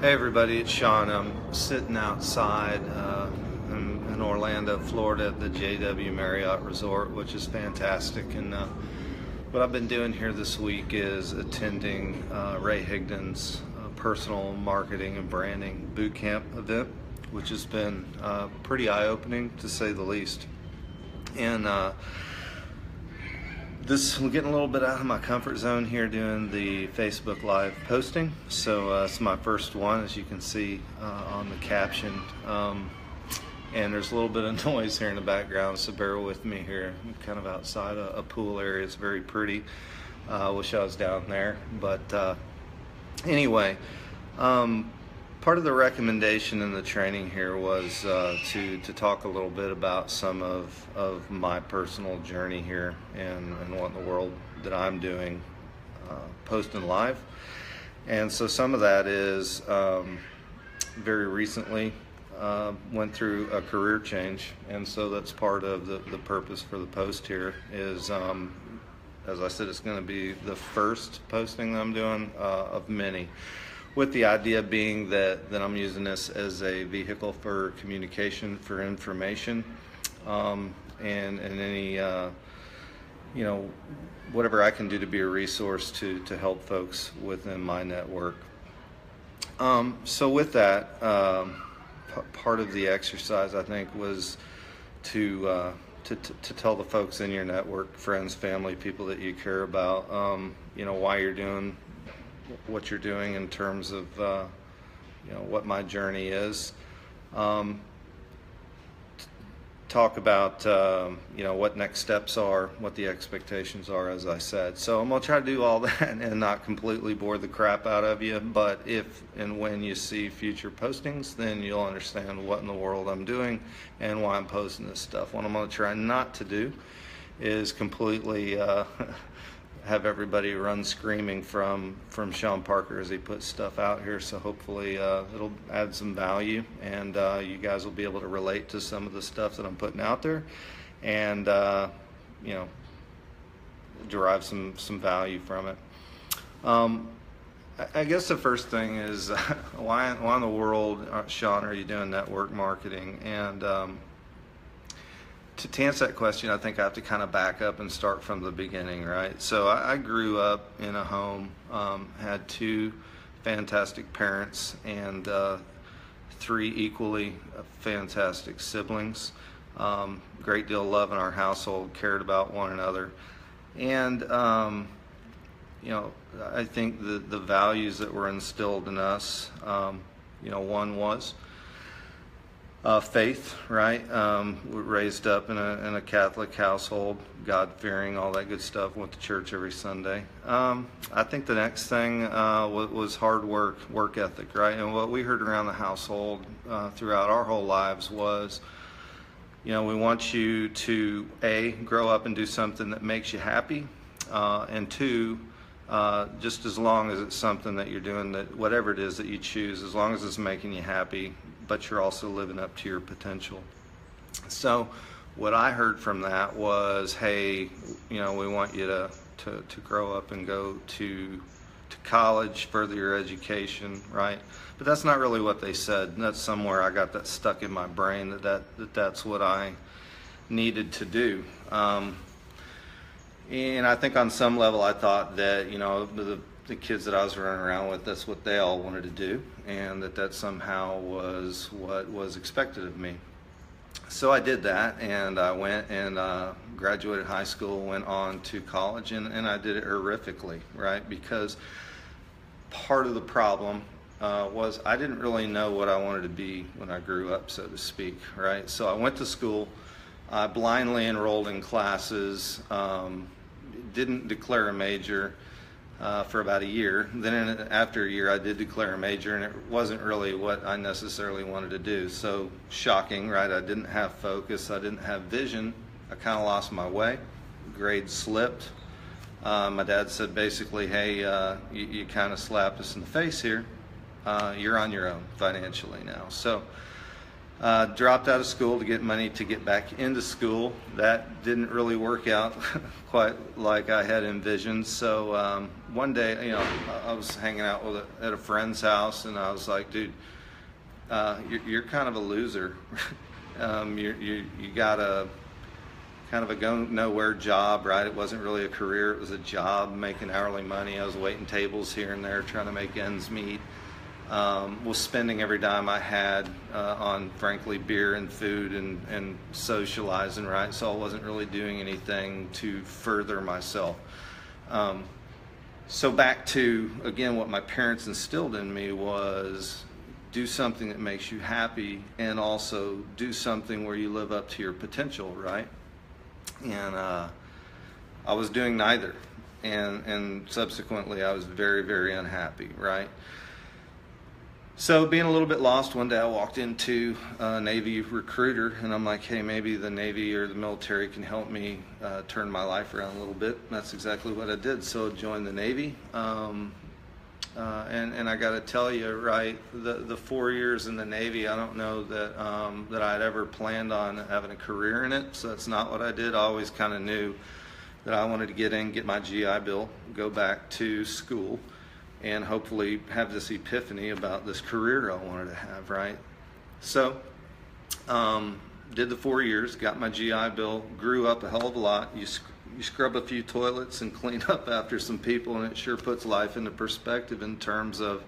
Hey everybody, it's Sean. I'm sitting outside in Orlando, Florida at the JW Marriott Resort, which is fantastic. And what I've been doing here this week is attending Ray Higdon's personal marketing and branding boot camp event, which has been pretty eye-opening to say the least. And I'm getting a little bit out of my comfort zone here doing the Facebook Live posting. So it's my first one, as you can see on the caption. And there's a little bit of noise here in the background, so bear with me here. I'm kind of outside a pool area. It's very pretty. Wish I was down there. But anyway, part of the recommendation in the training here was to talk a little bit about some of my personal journey here and what in the world that I'm doing posting live. And so some of that is very recently went through a career change, and so that's part of the purpose for the post here is, as I said, it's going to be the first posting that I'm doing of many, with the idea being that I'm using this as a vehicle for communication, for information, and any whatever I can do to be a resource to help folks within my network. So with that, part of the exercise, I think, was to tell the folks in your network, friends, family, people that you care about, why you're doing what you're doing in terms of what my journey is. Talk about what next steps are, what the expectations are, as I said. So I'm gonna try to do all that and not completely bore the crap out of you, but if and when you see future postings, then you'll understand what in the world I'm doing and why I'm posting this stuff. What I'm gonna try not to do is completely have everybody run screaming from Sean Parker as he puts stuff out here. So hopefully it'll add some value, and you guys will be able to relate to some of the stuff that I'm putting out there, and derive some value from it. I guess the first thing is why in the world, Sean, are you doing network marketing? And to answer that question, I think I have to kind of back up and start from the beginning, right? So I grew up in a home, had two fantastic parents and three equally fantastic siblings. Great deal of love in our household, cared about one another. And, I think the values that were instilled in us, one was faith, right? We were raised up in a Catholic household, God-fearing, all that good stuff. Went to church every Sunday. I think the next thing was hard work ethic, right? And what we heard around the household throughout our whole lives was, we want you to A, grow up and do something that makes you happy, and two, just as long as it's something that you're doing, that whatever it is that you choose, as long as it's making you happy, but you're also living up to your potential. So what I heard from that was, hey, we want you to grow up and go to college, further your education, right? But that's not really what they said. And that's somewhere I got that stuck in my brain that's what I needed to do. And I think on some level I thought that, the kids that I was running around with, that's what they all wanted to do, and that somehow was what was expected of me. So I did that, and I went and graduated high school, went on to college, and I did it horrifically, right? Because part of the problem was I didn't really know what I wanted to be when I grew up, so to speak, right? So I went to school, I blindly enrolled in classes, didn't declare a major for about a year. Then after a year I did declare a major, and it wasn't really what I necessarily wanted to do. So shocking, right? I didn't have focus, I didn't have vision, I kind of lost my way, grades slipped. My dad said basically, hey, you kind of slapped us in the face here, you're on your own financially now. So Dropped out of school to get money to get back into school. That didn't really work out quite like I had envisioned. So one day, I was hanging out at a friend's house, and I was like, dude, you're kind of a loser. You got a kind of a go nowhere job, right? It wasn't really a career, it was a job making hourly money. I was waiting tables here and there trying to make ends meet. Was spending every dime I had on, frankly, beer and food and socializing, right? So I wasn't really doing anything to further myself. So back to, again, what my parents instilled in me was do something that makes you happy, and also do something where you live up to your potential, right? And I was doing neither, and subsequently I was very, very unhappy, right? So being a little bit lost, one day I walked into a Navy recruiter, and I'm like, hey, maybe the Navy or the military can help me turn my life around a little bit. And that's exactly what I did. So I joined the Navy, and I got to tell you, right, the 4 years in the Navy, I don't know that that I'd ever planned on having a career in it. So that's not what I did. I always kind of knew that I wanted to get in, get my GI Bill, go back to school, and hopefully have this epiphany about this career I wanted to have, right? So, did the 4 years, got my GI Bill, grew up a hell of a lot. You scrub a few toilets and clean up after some people, and it sure puts life into perspective in terms of,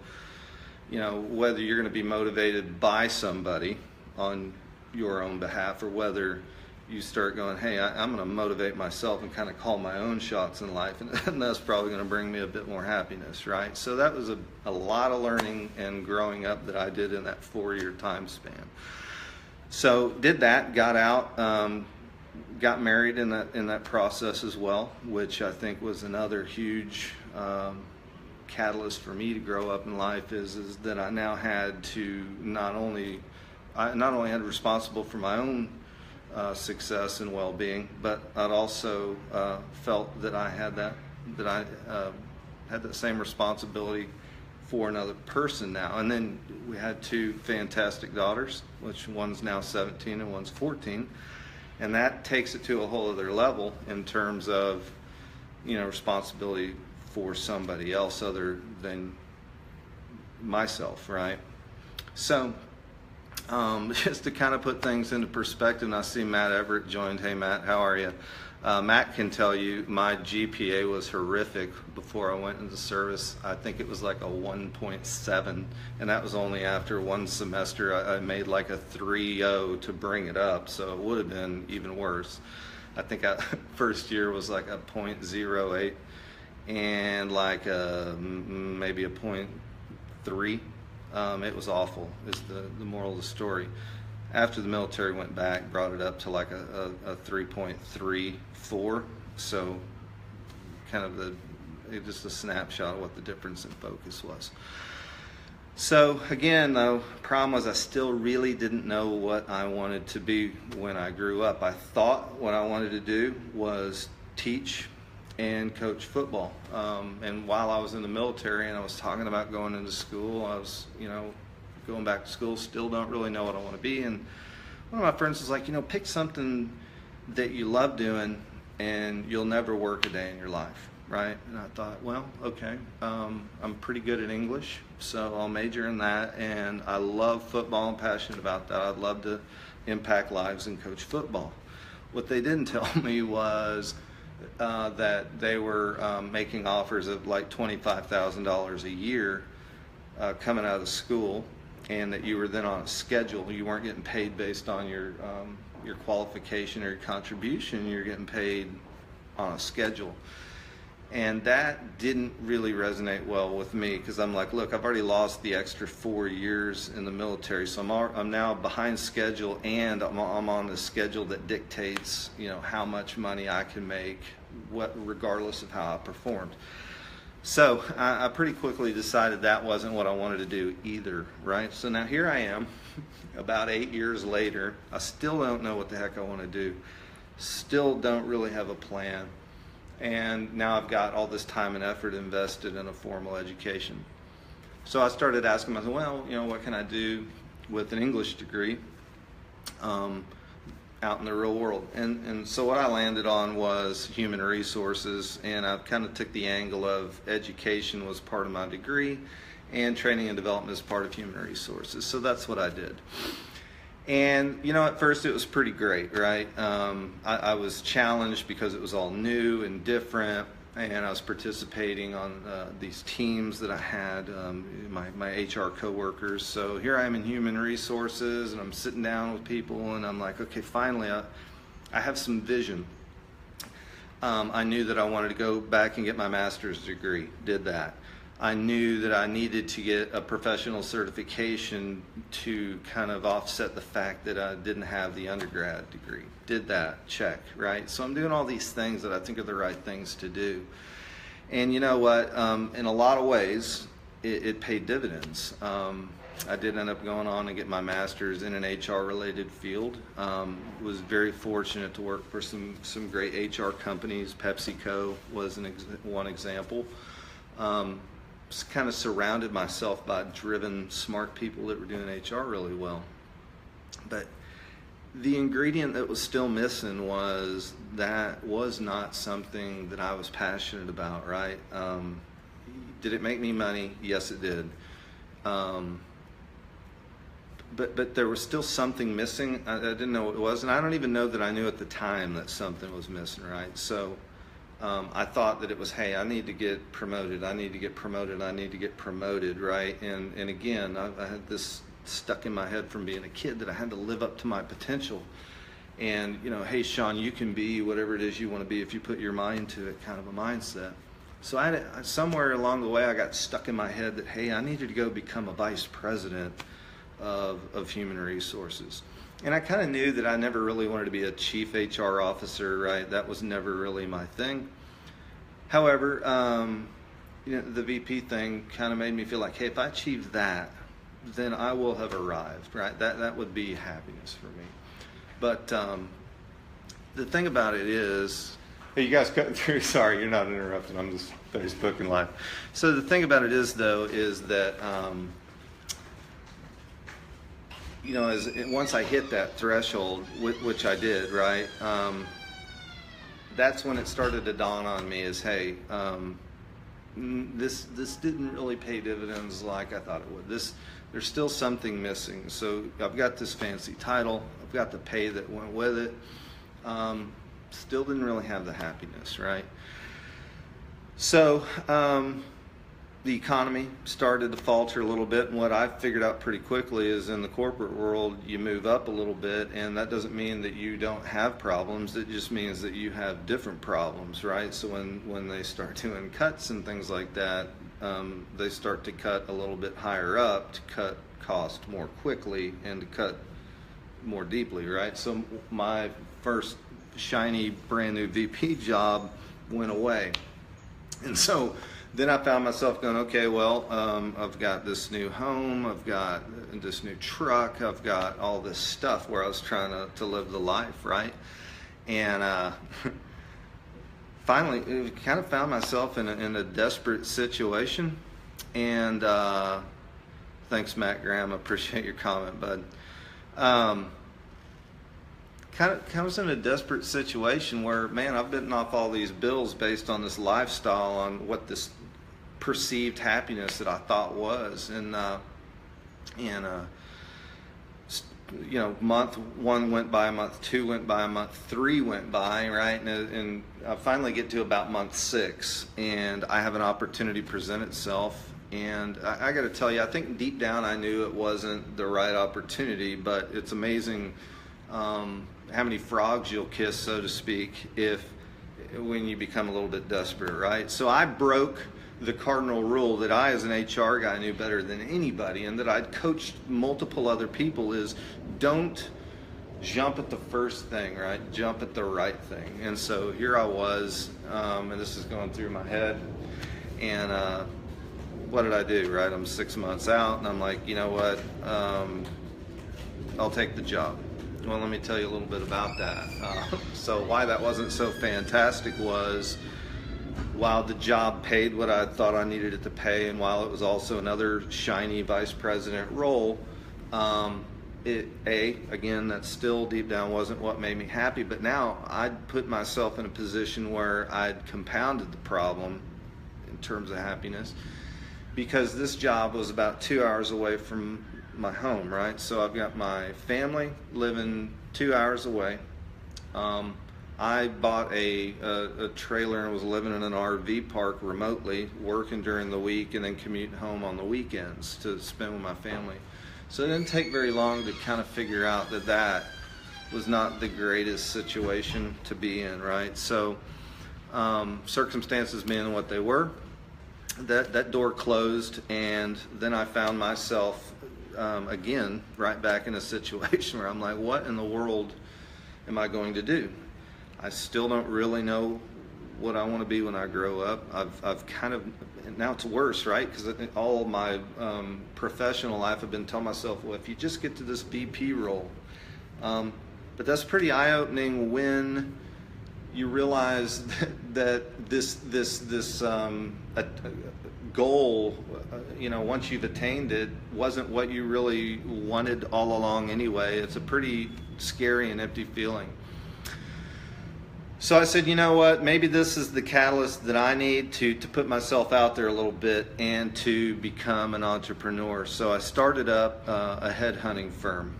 whether you're going to be motivated by somebody on your own behalf, or whether you start going, hey, I'm going to motivate myself and kind of call my own shots in life, and that's probably going to bring me a bit more happiness, right? So that was a lot of learning and growing up that I did in that 4-year time span. So did that, got out, got married in that process as well, which I think was another huge catalyst for me to grow up in life, is that I now had to not only had responsible for my own success and well-being, but I'd also felt that I had that same responsibility for another person now. And then we had 2 fantastic daughters, which one's now 17 and one's 14, and that takes it to a whole other level in terms of responsibility for somebody else other than myself, right? So just to kind of put things into perspective, and I see Matt Everett joined. Hey, Matt, how are you? Matt can tell you my GPA was horrific before I went into service. I think it was like a 1.7, and that was only after one semester. I made like a 3.0 to bring it up, so it would have been even worse. I think first year was like a 0.08 and like maybe a 0.3. It was awful, is the moral of the story. After the military went back, brought it up to like a 3.34. So kind of just a snapshot of what the difference in focus was. So again, though, problem was I still really didn't know what I wanted to be when I grew up. I thought what I wanted to do was teach and coach football. And while I was in the military and I was talking about going into school, I was, going back to school, still don't really know what I want to be. And one of my friends was like, pick something that you love doing and you'll never work a day in your life, right? And I thought, well, okay, I'm pretty good at English, so I'll major in that. And I love football, I'm passionate about that. I'd love to impact lives and coach football. What they didn't tell me was that they were making offers of like $25,000 a year coming out of school, and that you were then on a schedule. You weren't getting paid based on your qualification or your contribution. You're getting paid on a schedule. And that didn't really resonate well with me, because I'm like, look, I've already lost the extra 4 years in the military, so I'm now behind schedule, and I'm on the schedule that dictates, how much money I can make, regardless of how I performed. So I pretty quickly decided that wasn't what I wanted to do either, right? So now here I am, about 8 years later. I still don't know what the heck I want to do. Still don't really have a plan. And now I've got all this time and effort invested in a formal education. So I started asking myself, well, what can I do with an English degree? out in the real world. And so what I landed on was human resources, and I kind of took the angle of education was part of my degree and training and development is part of human resources. So that's what I did. And, at first it was pretty great, right? I was challenged because it was all new and different, and I was participating on these teams that I had, my HR coworkers. So here I am in human resources, and I'm sitting down with people, and I'm like, okay, finally, I have some vision. I knew that I wanted to go back and get my master's degree, did that. I knew that I needed to get a professional certification to kind of offset the fact that I didn't have the undergrad degree. Did that, check, right? So I'm doing all these things that I think are the right things to do. And you know what? In a lot of ways, it paid dividends. I did end up going on and get my master's in an HR-related field. Was very fortunate to work for some great HR companies. PepsiCo was one example. Kind of surrounded myself by driven, smart people that were doing HR really well. But the ingredient that was still missing was that was not something that I was passionate about, right? Did it make me money? Yes, it did. But there was still something missing. I didn't know what it was, and I don't even know that I knew at the time that something was missing, right? So I thought that it was, hey, I need to get promoted, I need to get promoted, I need to get promoted, right? And again, I had this stuck in my head from being a kid that I had to live up to my potential. And, hey, Sean, you can be whatever it is you want to be if you put your mind to it, kind of a mindset. So somewhere along the way, I got stuck in my head that, hey, I needed to go become a vice president of human resources. And I kind of knew that I never really wanted to be a chief HR officer, right? That was never really my thing. However, the VP thing kind of made me feel like, hey, if I achieve that, then I will have arrived, right? That would be happiness for me. But the thing about it is, hey, you guys cutting through? Sorry, you're not interrupting. I'm just Facebooking live. So the thing about it is, though, is that once I hit that threshold, which I did, right, that's when it started to dawn on me as, hey, this didn't really pay dividends like I thought it would. There's still something missing. So I've got this fancy title, I've got the pay that went with it, still didn't really have the happiness, right? So the economy started to falter a little bit, and what I figured out pretty quickly is in the corporate world, you move up a little bit, and that doesn't mean that you don't have problems. It just means that you have different problems, right? So when they start doing cuts and things like that, they start to cut a little bit higher up to cut cost more quickly and to cut more deeply, right? So my first shiny brand new VP job went away, and so then I found myself going, okay, well, I've got this new home, I've got this new truck, I've got all this stuff where I was trying to live the life, right? And finally, kind of found myself in a desperate situation. And thanks, Matt Graham, I appreciate your comment, bud. Kind of was in a desperate situation where, man, I've bitten off all these bills based on this lifestyle, on what this perceived happiness that I thought was, and month one went by, month two went by, month three went by, right, and I finally get to about month 6, and I have an opportunity present itself, and I got to tell you, I think deep down I knew it wasn't the right opportunity, but it's amazing how many frogs you'll kiss, so to speak, when you become a little bit desperate, right? So I broke the cardinal rule that I, as an HR guy, knew better than anybody, and that I'd coached multiple other people, is don't jump at the first thing, right? Jump at the right thing. And so here I was, and this is going through my head, and what did I do, right? I'm 6 months out, and I'm like, you know what, I'll take the job. Well, let me tell you a little bit about that. So why that wasn't so fantastic was, while the job paid what I thought I needed it to pay, and while it was also another shiny vice president role, again, that still deep down wasn't what made me happy, but now I'd put myself in a position where I'd compounded the problem in terms of happiness, because this job was about 2 hours away from my home, right? So I've got my family living 2 hours away. I bought a trailer and was living in an RV park remotely, working during the week and then commuting home on the weekends to spend with my family. So it didn't take very long to kind of figure out that that was not the greatest situation to be in, right? So circumstances being what they were, that door closed, and then I found myself again right back in a situation where I'm like, what in the world am I going to do? I still don't really know what I want to be when I grow up. I've kind of, now it's worse, right? Because all of my professional life I've been telling myself, well, if you just get to this VP role. But that's pretty eye-opening when you realize that this goal, once you've attained it, wasn't what you really wanted all along anyway. It's a pretty scary and empty feeling. So I said, you know what, maybe this is the catalyst that I need to put myself out there a little bit and to become an entrepreneur. So I started up a headhunting firm.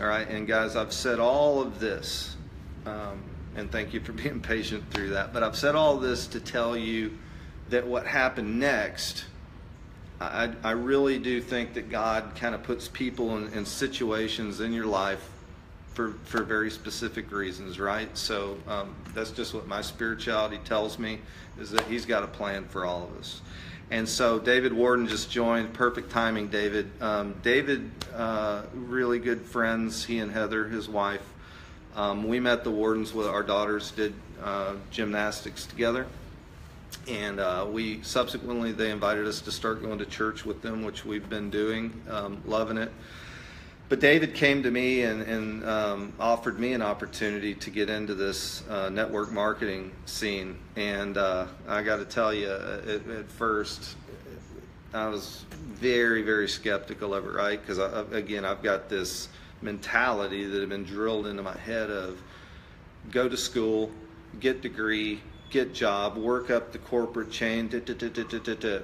All right, and guys, I've said all of this, and thank you for being patient through that, but I've said all this to tell you that what happened next, I really do think that God kind of puts people in situations in your life for very specific reasons, right? So that's just what my spirituality tells me, is that He's got a plan for all of us. And so David Warden just joined. Perfect timing, David. David, really good friends, he and Heather, his wife. We met the Wardens with our daughters, did gymnastics together. And we subsequently, they invited us to start going to church with them, which we've been doing, loving it. But David came to me and offered me an opportunity to get into this network marketing scene. And I got to tell you, at first, I was very, very skeptical of it, right? Because, again, I've got this mentality that had been drilled into my head of go to school, get degree, get job, work up the corporate chain,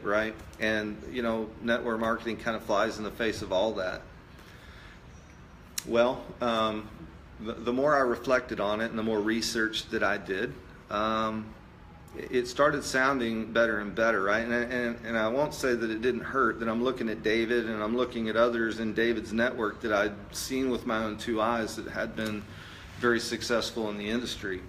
right? And, network marketing kind of flies in the face of all that. Well, the more I reflected on it and the more research that I did, it started sounding better and better, right? And I won't say that it didn't hurt, that I'm looking at David and I'm looking at others in David's network that I'd seen with my own two eyes that had been very successful in the industry.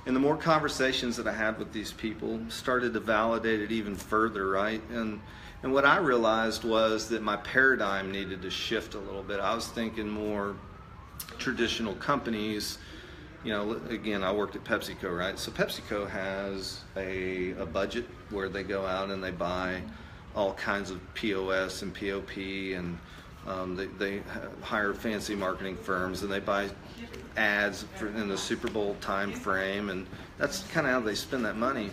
And the more conversations that I had with these people started to validate it even further, right? And what I realized was that my paradigm needed to shift a little bit. I was thinking more traditional companies. Again, I worked at PepsiCo, right? So PepsiCo has a budget where they go out and they buy all kinds of POS and POP, and they hire fancy marketing firms, and they buy ads in the Super Bowl time frame, and that's kind of how they spend that money.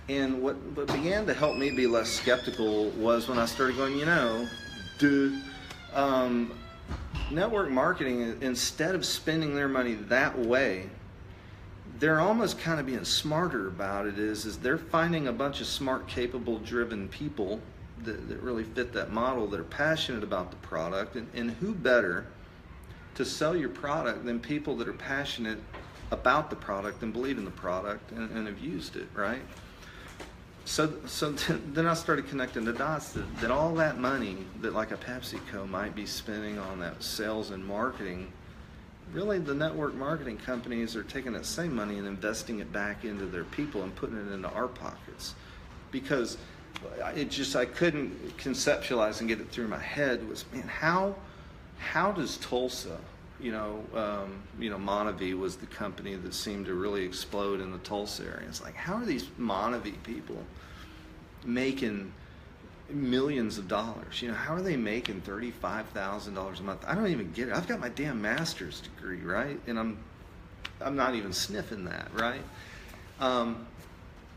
And what began to help me be less skeptical was when I started going, network marketing, instead of spending their money that way, they're almost kind of being smarter about it. Is they're finding a bunch of smart, capable, driven people that really fit that model, that are passionate about the product. And who better to sell your product than people that are passionate about the product and believe in the product and have used it, right? So then I started connecting the dots that all that money that like a PepsiCo might be spending on that sales and marketing, really the network marketing companies are taking that same money and investing it back into their people and putting it into our pockets. Because I couldn't conceptualize and get it through my head was, man, how does Tulsa, Monavie was the company that seemed to really explode in the Tulsa area. It's like, how are these Monavie people making millions of dollars? How are they making $35,000 a month? I don't even get it. I've got my damn master's degree, right? And I'm not even sniffing that, right?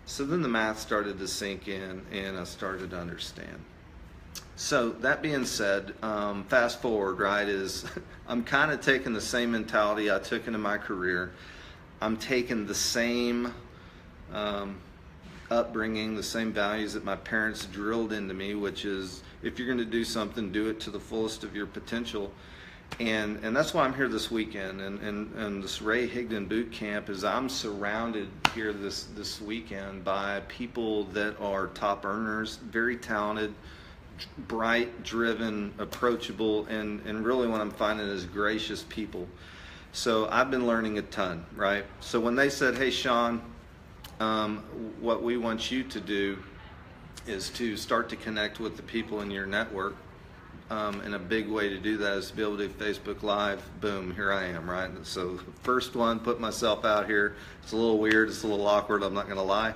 So then the math started to sink in, and I started to understand. So that being said, fast forward, right, is I'm kind of taking the same mentality I took into my career. I'm taking the same upbringing, the same values that my parents drilled into me, which is if you're going to do something, do it to the fullest of your potential. And that's why I'm here this weekend. And this Ray Higdon boot camp is I'm surrounded here this weekend by people that are top earners, very talented, bright, driven, approachable, and really what I'm finding is gracious people. So I've been learning a ton, right? So when they said, hey, Sean, what we want you to do is to start to connect with the people in your network, and a big way to do that is to be able to do Facebook Live. Boom, here I am, right? So the first one, put myself out here. It's a little weird, it's a little awkward, I'm not going to lie.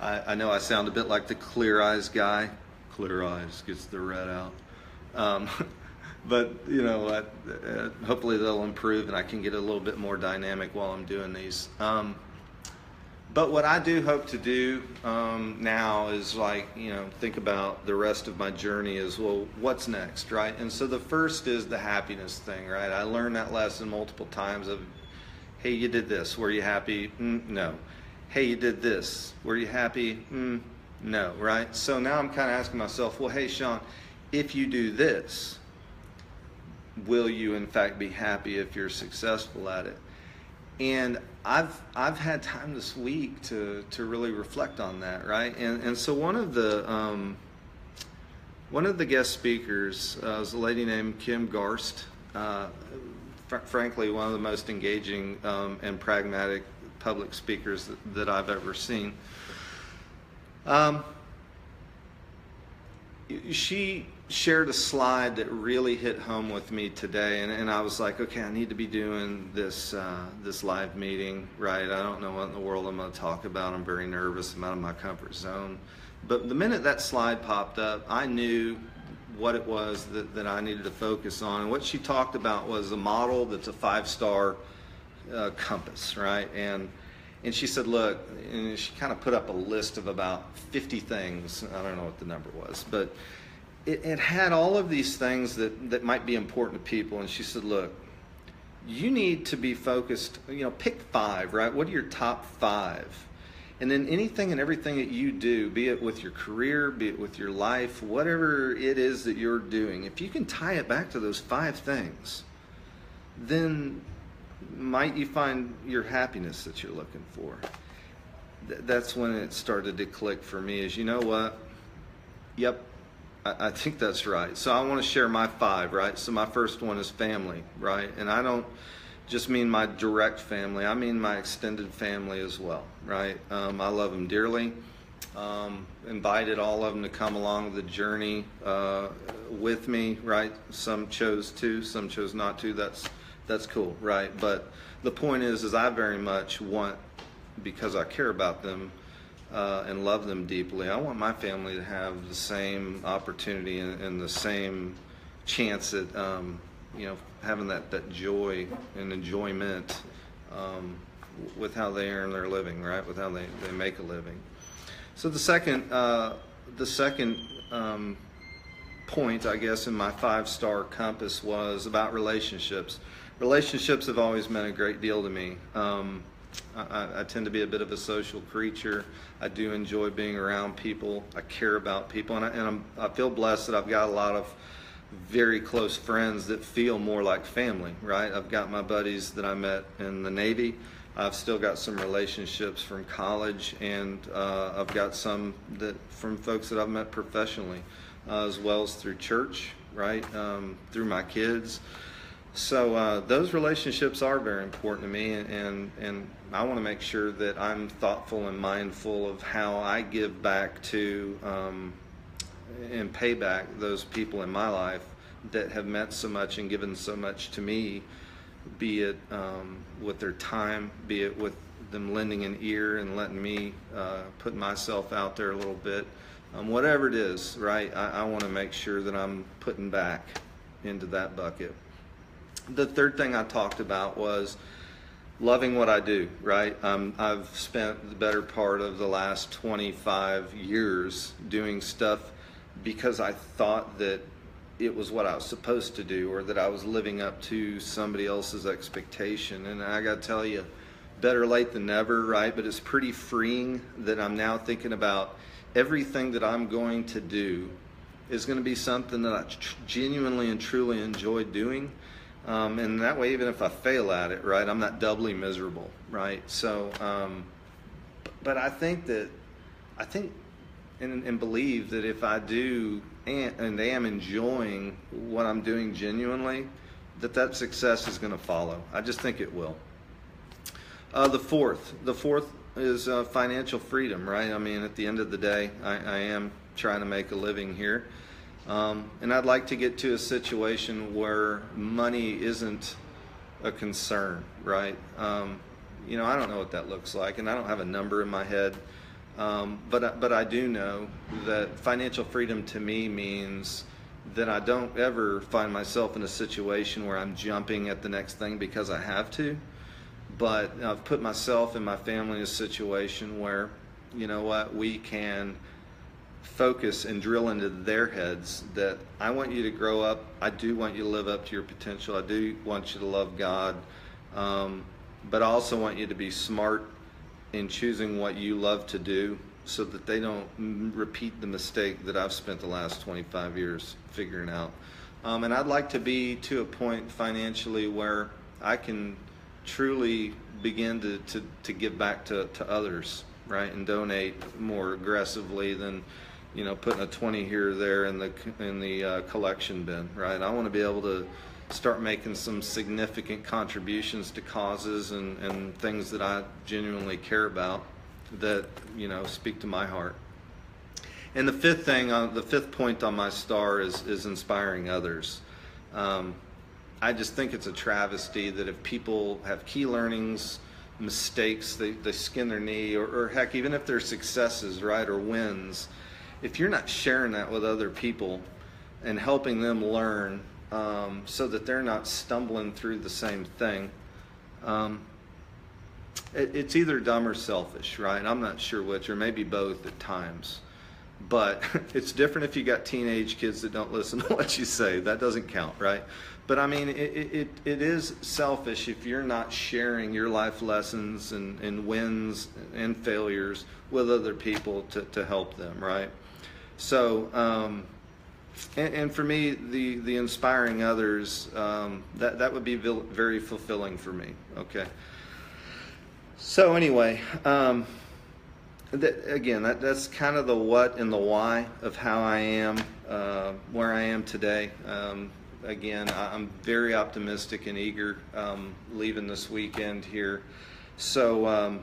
I know I sound a bit like the Clear Eyes guy. Clear Eyes gets the red out. But you know what, hopefully they'll improve and I can get a little bit more dynamic while I'm doing these. But what I do hope to do now is think about the rest of my journey is, well, what's next, right? And so the first is the happiness thing, right? I learned that lesson multiple times of, hey, you did this, were you happy? No. Hey, you did this, were you happy? No, right? So now I'm kind of asking myself, well, hey, Sean, if you do this, will you in fact be happy if you're successful at it? And I've had time this week to really reflect on that, right? And so one of the guest speakers was a lady named Kim Garst. Frankly, one of the most engaging and pragmatic public speakers that I've ever seen. She shared a slide that really hit home with me today, and I was like, okay, I need to be doing this live meeting, right? I don't know what in the world I'm going to talk about. I'm very nervous. I'm out of my comfort zone. But the minute that slide popped up, I knew what it was that I needed to focus on. And what she talked about was a model that's a 5-star compass, right? And she said, look, and she kind of put up a list of about 50 things. I don't know what the number was, but it had all of these things that might be important to people. And she said, look, you need to be focused, pick 5, right? What are your top 5? And then anything and everything that you do, be it with your career, be it with your life, whatever it is that you're doing, if you can tie it back to those 5 things, then might you find your happiness that you're looking for. That's when it started to click for me, is, you know what? Yep, I think that's right. So I want to share my 5, right? So my first one is family, right? And I don't just mean my direct family. I mean my extended family as well, right? I love them dearly. Invited all of them to come along the journey with me, right? Some chose to, some chose not to. That's cool, right? But the point is I very much want, because I care about them and love them deeply, I want my family to have the same opportunity and the same chance at having that joy and enjoyment with how they earn their living, right? With how they make a living. So the second point, I guess, in my 5-star compass was about relationships. Relationships have always meant a great deal to me. I tend to be a bit of a social creature. I do enjoy being around people. I care about people, and I feel blessed that I've got a lot of very close friends that feel more like family, right? I've got my buddies that I met in the Navy. I've still got some relationships from college, and I've got some from folks that I've met professionally, as well as through church, right? Through my kids. So those relationships are very important to me, and I want to make sure that I'm thoughtful and mindful of how I give back to and pay back those people in my life that have meant so much and given so much to me, be it with their time, be it with them lending an ear and letting me put myself out there a little bit. Whatever it is, right, I want to make sure that I'm putting back into that bucket. The third thing I talked about was loving what I do, right? I've spent the better part of the last 25 years doing stuff because I thought that it was what I was supposed to do, or that I was living up to somebody else's expectation. And I got to tell you, better late than never, right? But it's pretty freeing that I'm now thinking about everything that I'm going to do is going to be something that I genuinely and truly enjoy doing. And that way, even if I fail at it, right, I'm not doubly miserable, right? So, but I think and believe that if I do and am enjoying what I'm doing genuinely, that success is going to follow. I just think it will. The fourth is financial freedom, right? I mean, at the end of the day, I am trying to make a living here. And I'd like to get to a situation where money isn't a concern, right? I don't know what that looks like, and I don't have a number in my head. But I do know that financial freedom to me means that I don't ever find myself in a situation where I'm jumping at the next thing because I have to. But I've put myself and my family in a situation where, you know what, we can focus and drill into their heads that I want you to grow up. I do want you to live up to your potential. I do want you to love God. But I also want you to be smart in choosing what you love to do so that they don't repeat the mistake that I've spent the last 25 years figuring out. And I'd like to be to a point financially where I can truly begin to give back to others, right, and donate more aggressively than, putting a 20 here or there in the collection bin, right? I want to be able to start making some significant contributions to causes and things that I genuinely care about that, speak to my heart. And the fifth point on my star is inspiring others. I just think it's a travesty that if people have key learnings, mistakes, they skin their knee, or heck, even if they're successes, right, or wins, if you're not sharing that with other people and helping them learn so that they're not stumbling through the same thing, it's either dumb or selfish, right? I'm not sure which, or maybe both at times. But it's different if you got teenage kids that don't listen to what you say. That doesn't count, right? But I mean, it is selfish if you're not sharing your life lessons and wins and failures with other people to help them, right? So, and for me, the inspiring others, that would be very fulfilling for me, okay? So anyway, that's kind of the what and the why of how I am where I am today. Again, I'm very optimistic and eager leaving this weekend here. So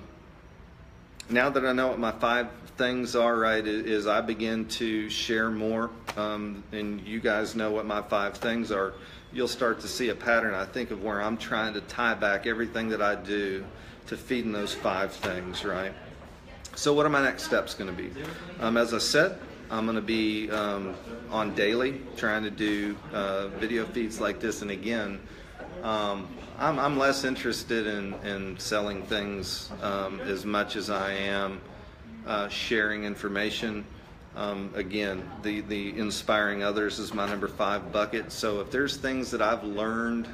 now that I know what my 5 things are, right, is I begin to share more, and you guys know what my 5 things are, you'll start to see a pattern, I think, of where I'm trying to tie back everything that I do to feeding those 5 things, right? So what are my next steps going to be? As I said, I'm going to be on daily, trying to do video feeds like this. And again, I'm less interested in selling things as much as I am sharing information. Again, the inspiring others is my number 5 bucket. So if there's things that I've learned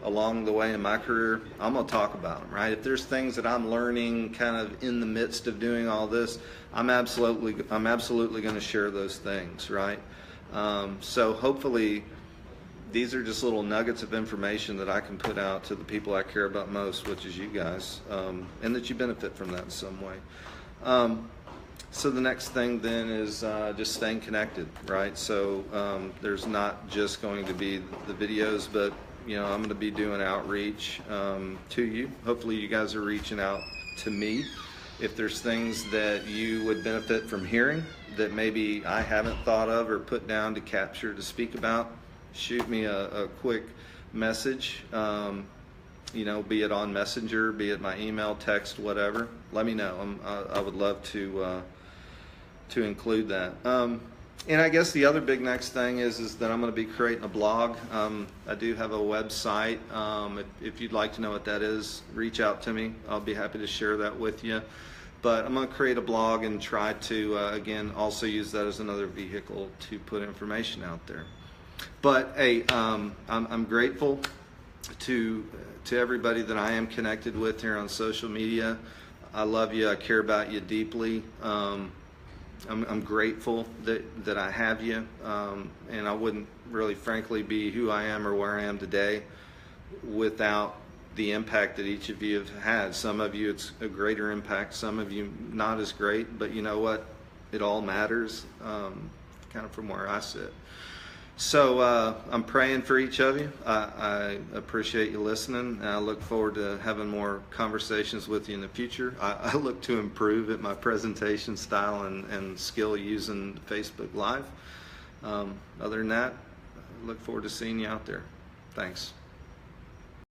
along the way in my career, I'm going to talk about them, right? If there's things that I'm learning kind of in the midst of doing all this, I'm absolutely going to share those things, right? So hopefully these are just little nuggets of information that I can put out to the people I care about most, which is you guys, and that you benefit from that in some way. So the next thing then is just staying connected, right? So there's not just going to be the videos, but I'm going to be doing outreach to you. Hopefully you guys are reaching out to me. If there's things that you would benefit from hearing that maybe I haven't thought of or put down to capture to speak about, shoot me a quick message, be it on Messenger, be it my email, text, whatever. Let me know. I would love to include that. And I guess the other big next thing is that I'm going to be creating a blog. I do have a website. If you'd like to know what that is, reach out to me. I'll be happy to share that with you. But I'm going to create a blog and try to, again, also use that as another vehicle to put information out there. But hey, I'm grateful to everybody that I am connected with here on social media. I love you. I care about you deeply. I'm grateful that I have you, and I wouldn't really, frankly, be who I am or where I am today without the impact that each of you have had. Some of you, it's a greater impact. Some of you, not as great. But you know what? It all matters, kind of from where I sit. So I'm praying for each of you. I appreciate you listening, and I look forward to having more conversations with you in the future. I look to improve at my presentation style and skill using Facebook Live. Other than that, I look forward to seeing you out there. Thanks.